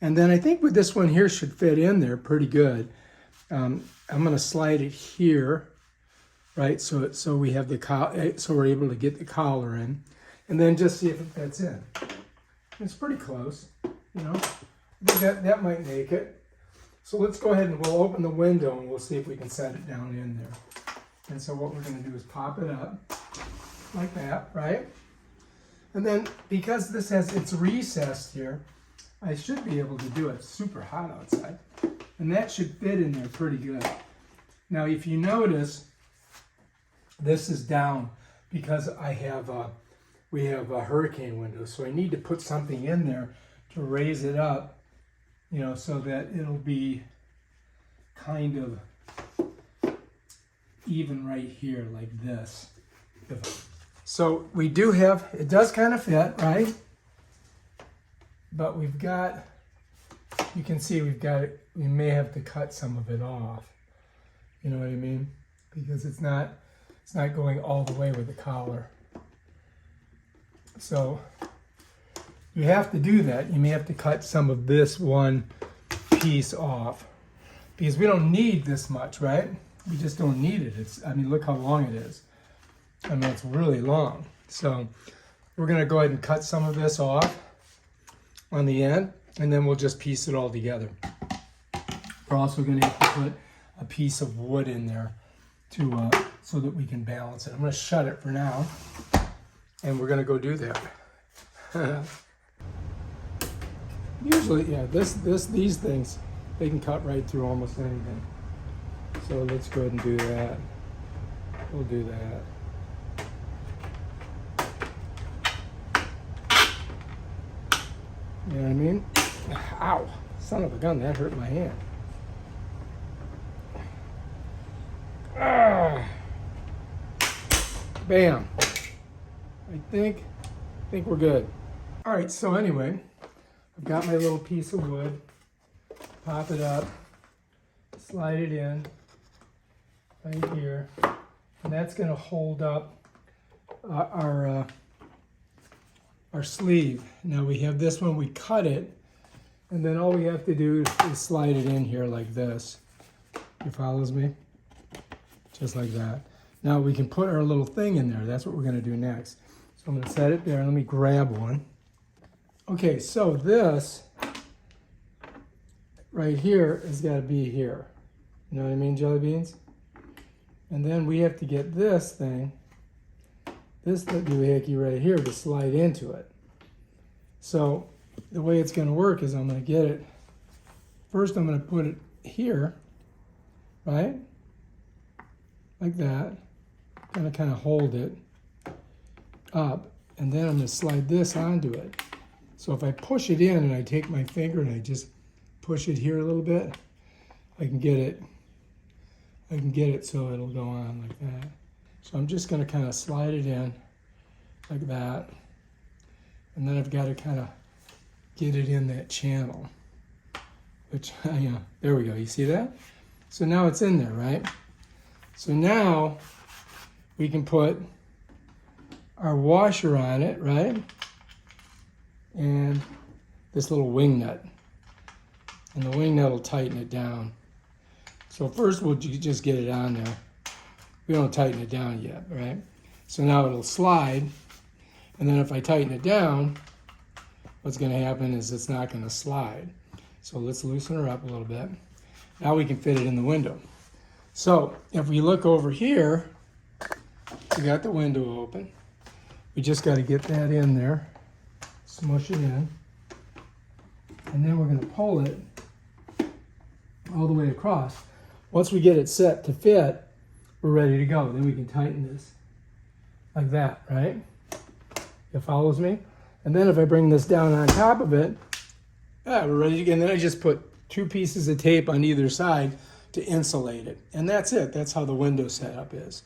And then I think with this one here should fit in there pretty good. I'm going to slide it here, right? So we have the so we're able to get the collar in, and then just see if it fits in. It's pretty close, you know. I think that might make it. So let's go ahead and we'll open the window and we'll see if we can set it down in there. And so what we're going to do is pop it up like that, right? And then because it's recessed here, I should be able to do it. It's super hot outside. And that should fit in there pretty good. Now, if you notice, this is down because we have a hurricane window. So I need to put something in there to raise it up, you know, so that it'll be kind of even right here like this. So we do have, it does kind of fit, right? But we've got, you can see we've got it, we may have to cut some of it off. You know what I mean? Because it's not going all the way with the collar. So you have to do that. You may have to cut some of this one piece off because we don't need this much, right? We just don't need it. I mean, look how long it is. I mean, it's really long. So we're going to go ahead and cut some of this off on the end, and then we'll just piece it all together. We're also going to have to put a piece of wood in there to so that we can balance it. I'm going to shut it for now, and we're going to go do that. Usually, yeah, these things, they can cut right through almost anything. So let's go ahead and do that. We'll do that. You know what I mean? Ow, son of a gun, that hurt my hand. Ah. Bam. I think we're good. All right, so anyway, I've got my little piece of wood. Pop it up, slide it in right here, and that's going to hold up our sleeve. Now we have this one, we cut it, and then all we have to do is slide it in here like this. You follows me? Just like that. Now we can put our little thing in there. That's what we're going to do next. So I'm going to set it there. Let me grab one. Okay, so this right here has got to be here. You know what I mean, jelly beans? And then we have to get this thing, this doohickey right here, to slide into it. So the way it's going to work is I'm going to get it, first I'm going to put it here, right? Like that. Going to kind of hold it up, and then I'm going to slide this onto it. So if I push it in and I take my finger and I just push it here a little bit, I can get it so it'll go on like that. So I'm just going to kind of slide it in like that, and then I've got to kind of get it in that channel, which, yeah, there we go. You see that? So now it's in there, right? So now we can put our washer on it, right? And this little wing nut. And the wing nut will tighten it down. So first we'll just get it on there. We don't tighten it down yet, right? So now it'll slide. And then if I tighten it down, what's going to happen is it's not going to slide. So let's loosen her up a little bit. Now we can fit it in the window. So if we look over here, we got the window open. We just got to get that in there, smush it in, and then we're going to pull it all the way across. Once we get it set to fit, we're ready to go. Then we can tighten this like that, right? It follows me? And then if I bring this down on top of it, we're ready to go. And then I just put 2 pieces of tape on either side to insulate it. And that's it. That's how the window setup is.